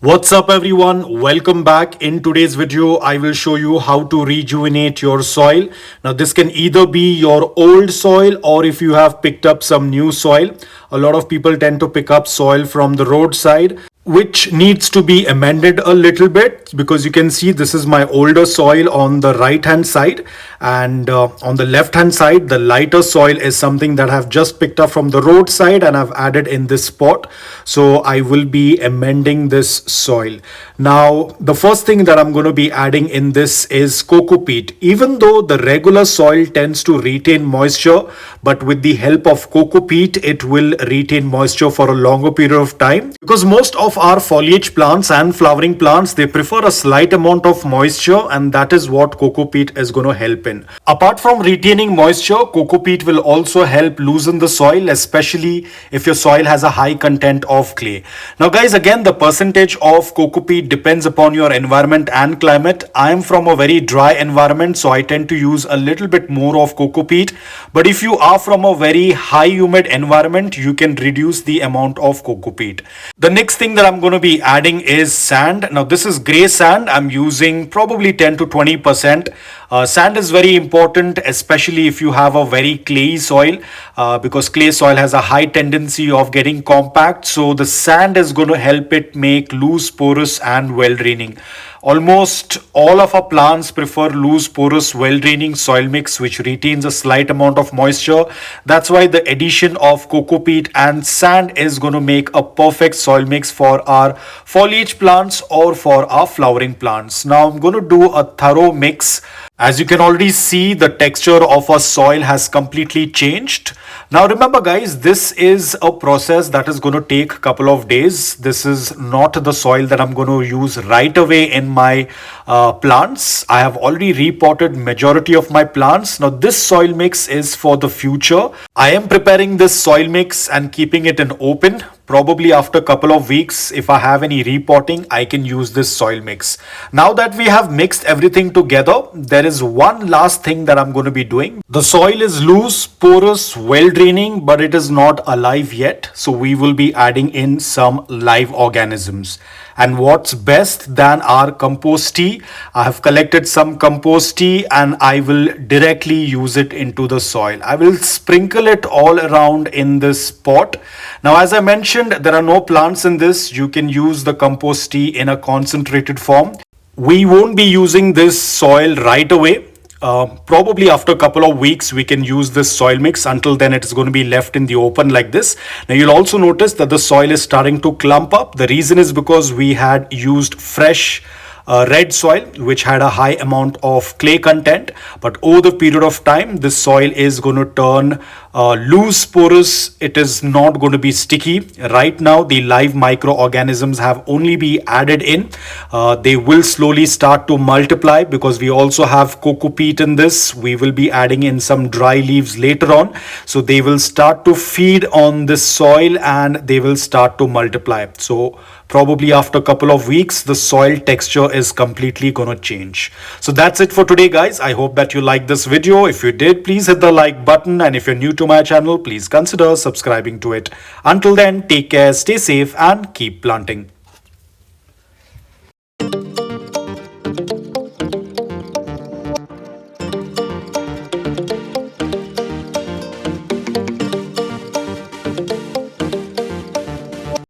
What's up everyone, welcome back. In today's video I will show you how to rejuvenate your soil. Now this can either be your old soil or if you have picked up some new soil. A lot of people tend to pick up soil from the roadside which needs to be amended a little bit, because you can see this is my older soil on the right hand side, and on the left hand side the lighter soil is something that I've just picked up from the roadside and I've added in this spot. So I will be amending this soil. Now the first thing that I'm going to be adding in this is coco peat. Even though the regular soil tends to retain moisture, but with the help of coco peat it will retain moisture for a longer period of time, because most of our foliage plants and flowering plants, they prefer a slight amount of moisture, and that is what coco peat is going to help in. Apart from retaining moisture, coco peat will also help loosen the soil, especially if your soil has a high content of clay. Now guys, again, the percentage of coco peat depends upon your environment and climate. I am from a very dry environment, so I tend to use a little bit more of coco peat, but if you are from a very high humid environment, you can reduce the amount of coco peat. The next thing that I'm going to be adding is sand. Now this is gray sand. I'm using probably 10 to 20%. Sand is very important, especially if you have a very clayey soil, because clay soil has a high tendency of getting compact. So the sand is going to help it make loose, porous and well draining. Almost all of our plants prefer loose, porous, well draining soil mix which retains a slight amount of moisture. That's why the addition of coco peat and sand is going to make a perfect soil mix for our foliage plants or for our flowering plants. Now I'm going to do a thorough mix. As you can already see, the texture of our soil has completely changed. Now remember guys, this is a process that is going to take a couple of days. This is not the soil that I'm going to use right away in my plants. I have already repotted majority of my plants. Now this soil mix is for the future. I am preparing this soil mix and keeping it in open. Probably after a couple of weeks, if I have any repotting, I can use this soil mix. Now that we have mixed everything together, there is one last thing that I'm going to be doing. The soil is loose, porous, well draining, but it is not alive yet. So we will be adding in some live organisms. And what's best than our compost tea? I have collected some compost tea and I will directly use it into the soil. I will sprinkle it all around in this pot. Now, as I mentioned, there are no plants in this. You can use the compost tea in a concentrated form. We won't be using this soil right away. Probably after a couple of weeks we can use this soil mix. Until then it is going to be left in the open like this. Now you'll also notice that the soil is starting to clump up. The reason is because we had used fresh red soil which had a high amount of clay content, but over the period of time this soil is going to turn loose, porous. It is not going to be sticky. Right now the live microorganisms have only been added in. They will slowly start to multiply because we also have coco peat in this. We will be adding in some dry leaves later on, so they will start to feed on this soil and they will start to multiply. So probably after a couple of weeks the soil texture is completely gonna change. So that's it for today guys. I hope that you liked this video. If you did, please hit the like button, and if you're new to my channel, please consider subscribing to it. Until then, take care, stay safe and keep planting.